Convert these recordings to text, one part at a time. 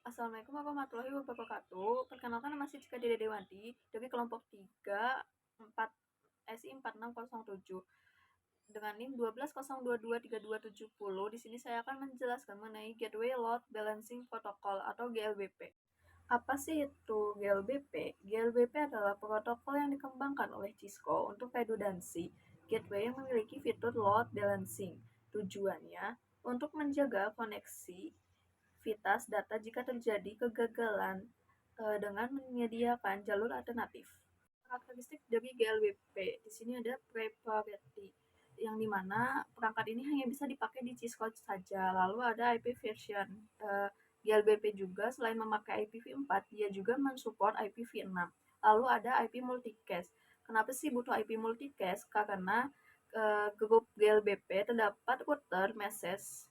Assalamualaikum warahmatullahi wabarakatuh. Perkenalkan, nama saya Cika Dede Dewanti dari kelompok 3 4 SI 4607 dengan NIM 1202232270. Di sini saya akan menjelaskan mengenai Gateway Load Balancing Protocol atau GLBP. Apa sih itu GLBP? GLBP adalah protokol yang dikembangkan oleh Cisco untuk redundansi gateway yang memiliki fitur load balancing. Tujuannya untuk menjaga koneksi vitas data jika terjadi kegagalan dengan menyediakan jalur alternatif. Karakteristik dari GLBP di sini ada priority, yang dimana perangkat ini hanya bisa dipakai di Cisco saja. Lalu ada IP version. GLBP juga selain memakai IPv4, dia juga mensupport IPv6. Lalu ada IP multicast. Kenapa sih butuh IP multicast? Karena grup GLBP terdapat router message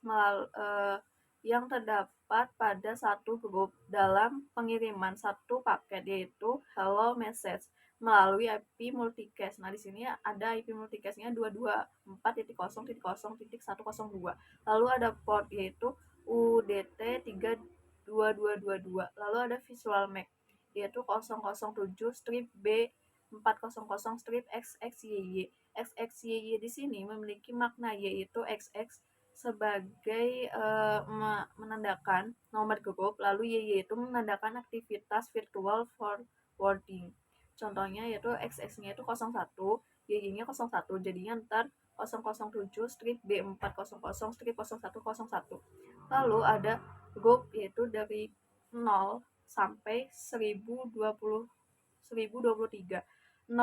yang terdapat pada satu grup dalam pengiriman satu paket, yaitu hello message melalui IP multicast. Nah, di sini ada IP multicastnya 224.0.0.102. Lalu ada port yaitu UDT 32222. Lalu ada visual MAC yaitu 007-B400-XXYY. XXYY di sini memiliki makna yaitu XX sebagai menandakan nomor grup, lalu YY itu menandakan aktivitas virtual forwarding. Contohnya yaitu XX-nya itu 01, YY-nya 01, jadinya ntar 007-B400-0101. Lalu ada grup yaitu dari 0 sampai 1023. 0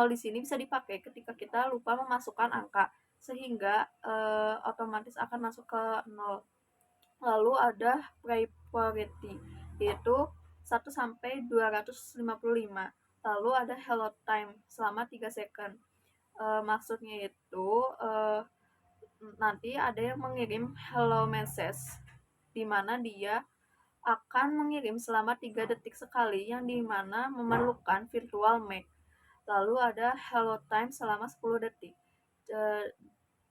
di sini bisa dipakai ketika kita lupa memasukkan angka, sehingga otomatis akan masuk ke 0. Lalu ada priority yaitu 1 sampai 255. Lalu ada hello time selama 3 second. Maksudnya itu nanti ada yang mengirim hello message di mana dia akan mengirim selama 3 detik sekali, yang dimana memerlukan virtual MAC. Lalu ada hello time selama 10 detik.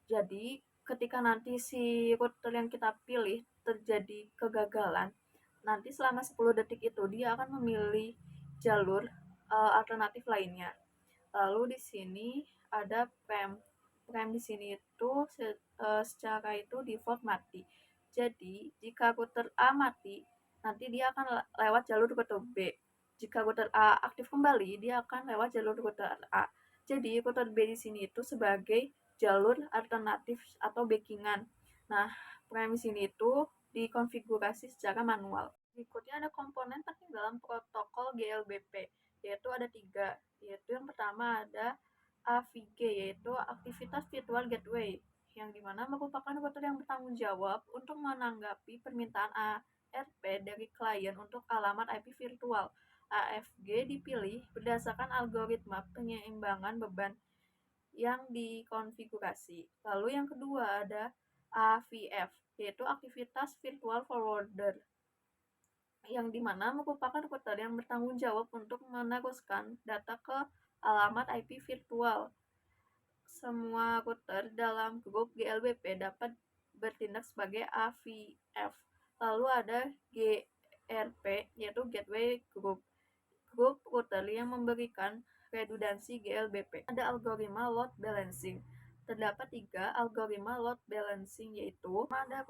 Jadi ketika nanti si router yang kita pilih terjadi kegagalan, nanti selama 10 detik itu dia akan memilih jalur alternatif lainnya. Lalu di sini ada prem. Prem di sini itu secara itu default mati. Jadi jika router A mati, nanti dia akan lewat jalur router B. Jika router A aktif kembali, dia akan lewat jalur router A. Jadi router B di sini itu sebagai jalur alternatif atau backingan. Nah, prem di sini itu dikonfigurasi secara manual. Berikutnya ada komponen penting dalam protokol GLBP, yaitu ada 3, yaitu yang pertama ada AVG, yaitu aktivitas virtual gateway, yang dimana merupakan router yang bertanggung jawab untuk menanggapi permintaan ARP dari klien untuk alamat IP virtual. AVG dipilih berdasarkan algoritma penyeimbangan beban yang dikonfigurasi. Lalu yang kedua ada AVF, yaitu aktivitas virtual forwarder, yang dimana merupakan router yang bertanggung jawab untuk meneruskan data ke alamat IP virtual. Semua router dalam grup GLBP dapat bertindak sebagai AVF. Lalu ada GRP, yaitu Gateway Group. Grup router yang memberikan redundansi GLBP. Ada algoritma load balancing. Terdapat 3 algoritma load balancing, yaitu ada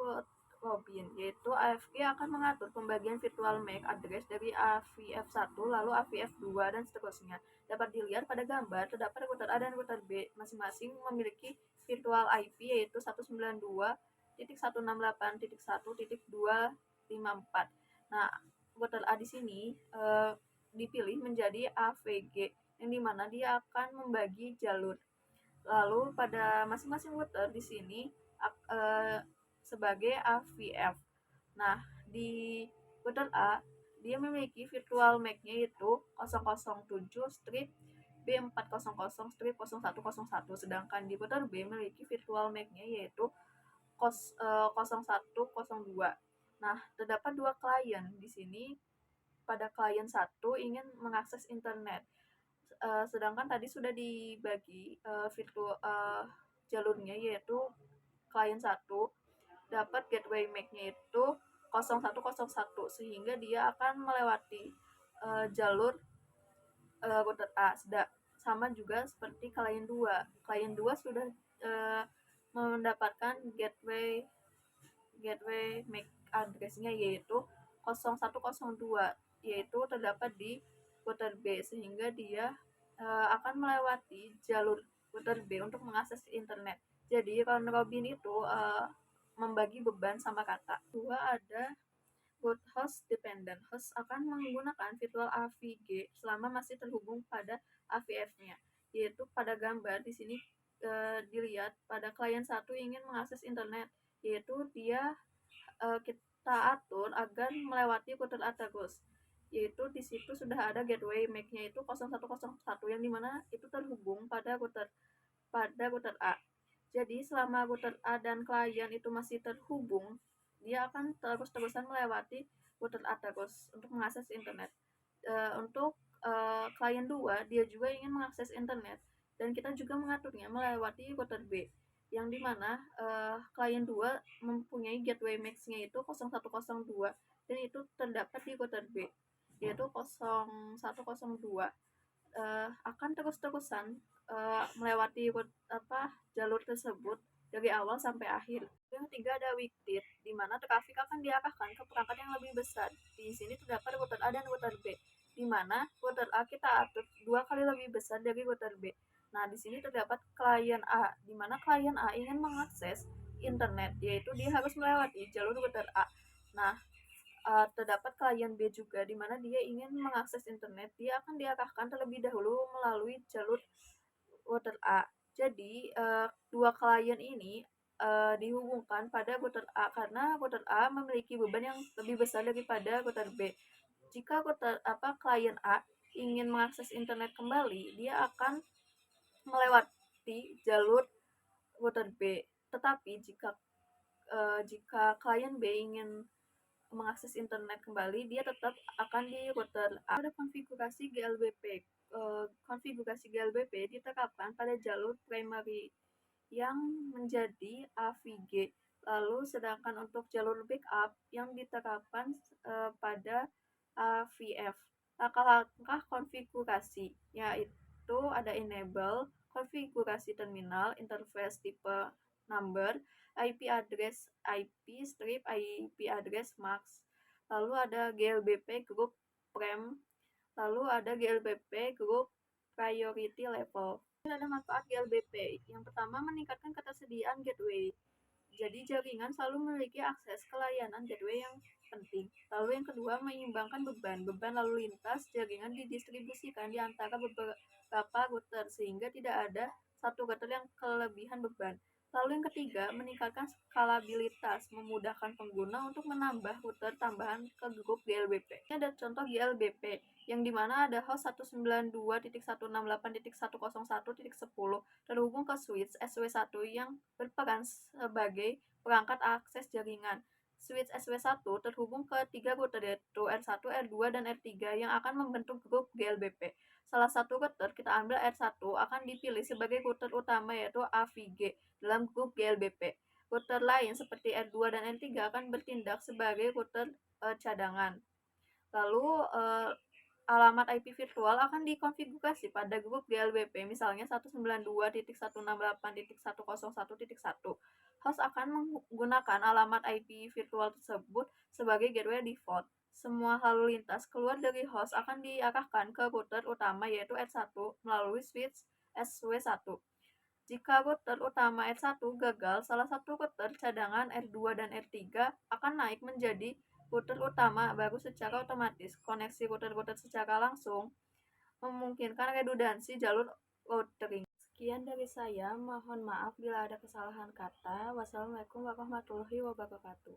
Robin, yaitu AVG akan mengatur pembagian virtual MAC address dari AVF1 lalu AVF2 dan seterusnya. Dapat dilihat pada gambar, terdapat router A dan router B, masing-masing memiliki virtual IP yaitu 192.168.1.254. Nah, router A di sini dipilih menjadi AVG, yang dimana dia akan membagi jalur. Lalu pada masing-masing router di sini sebagai AVF. Nah, di router A dia memiliki virtual MAC-nya yaitu 007-B400-0101, sedangkan di router B memiliki virtual MAC-nya yaitu 0102. Nah, terdapat 2 klien di sini. Pada klien 1 ingin mengakses internet, sedangkan tadi sudah dibagi virtual jalurnya, yaitu klien 1 dapat gateway MAC-nya itu 0101 sehingga dia akan melewati jalur router A. Sama juga seperti klien 2. Klien 2 sudah mendapatkan gateway MAC address-nya yaitu 0102, yaitu terdapat di router B, sehingga dia akan melewati jalur router B untuk mengakses internet. Jadi round robin itu membagi beban sama kata. Dua, ada root host dependent. Host akan menggunakan virtual AVG selama masih terhubung pada AVF-nya, yaitu pada gambar di sini dilihat pada klien 1 ingin mengakses internet, yaitu dia kita atur agar melewati router A terus, yaitu di situ sudah ada gateway MAC-nya itu 0101 yang dimana itu terhubung pada router A. Jadi selama router A dan klien itu masih terhubung, dia akan terus-terusan melewati router A terus untuk mengakses internet. Untuk klien 2, dia juga ingin mengakses internet dan kita juga mengaturnya melewati router B, yang dimana klien 2 mempunyai gateway max-nya itu 0102 dan itu terdapat di router B, yaitu 0102. Akan terus-terusan melewati jalur tersebut dari awal sampai akhir. Yang ketiga, ada weektit, di mana trafik akan diarahkan ke perangkat yang lebih besar. Di sini terdapat router A dan router B, di mana router A kita atur 2 kali lebih besar dari router B. Nah, di sini terdapat klien A, di mana klien A ingin mengakses internet, yaitu dia harus melewati jalur router A. Nah, terdapat klien B juga, di mana dia ingin mengakses internet, dia akan diarahkan terlebih dahulu melalui jalur router A. Jadi dua klien ini dihubungkan pada router A karena router A memiliki beban yang lebih besar daripada router B. Jika klien A ingin mengakses internet kembali, dia akan melewati jalur router B. Tetapi jika klien B ingin mengakses internet kembali, dia tetap akan di router A. Ada konfigurasi GLBP. Konfigurasi GLBP diterapkan pada jalur primary yang menjadi AVG. Lalu sedangkan untuk jalur backup yang diterapkan pada AVF. Langkah-langkah konfigurasi yaitu ada enable, konfigurasi terminal, interface tipe number, IP address IP strip, IP address max. Lalu ada GLBP group prem, lalu ada GLBP group priority level. Ada manfaat GLBP. Yang pertama, meningkatkan ketersediaan gateway. Jadi jaringan selalu memiliki akses ke layanan gateway yang penting. Lalu yang kedua, menyeimbangkan beban lalu lintas jaringan didistribusikan di antara beberapa router sehingga tidak ada satu router yang kelebihan beban. Lalu yang ketiga, meningkatkan skalabilitas, memudahkan pengguna untuk menambah router tambahan ke grup GLBP. Ini ada contoh GLBP, yang dimana ada host 192.168.101.10 terhubung ke switch SW1 yang berperan sebagai perangkat akses jaringan. Switch SW1 terhubung ke 3 router yaitu R1, R2, dan R3 yang akan membentuk grup GLBP. Salah satu router kita ambil R1 akan dipilih sebagai router utama yaitu AVG dalam grup GLBP. Router lain seperti R2 dan R3 akan bertindak sebagai router cadangan. Lalu alamat IP virtual akan dikonfigurasi pada grup GLBP, misalnya 192.168.101.1. Host akan menggunakan alamat IP virtual tersebut sebagai gateway default. Semua lalu lintas keluar dari host akan diarahkan ke router utama yaitu R1 melalui switch SW1. Jika router utama R1 gagal, salah satu router cadangan R2 dan R3 akan naik menjadi router utama baru secara otomatis. Koneksi router-router secara langsung memungkinkan redundansi jalur routering. Sekian dari saya, mohon maaf bila ada kesalahan kata. Wassalamualaikum warahmatullahi wabarakatuh.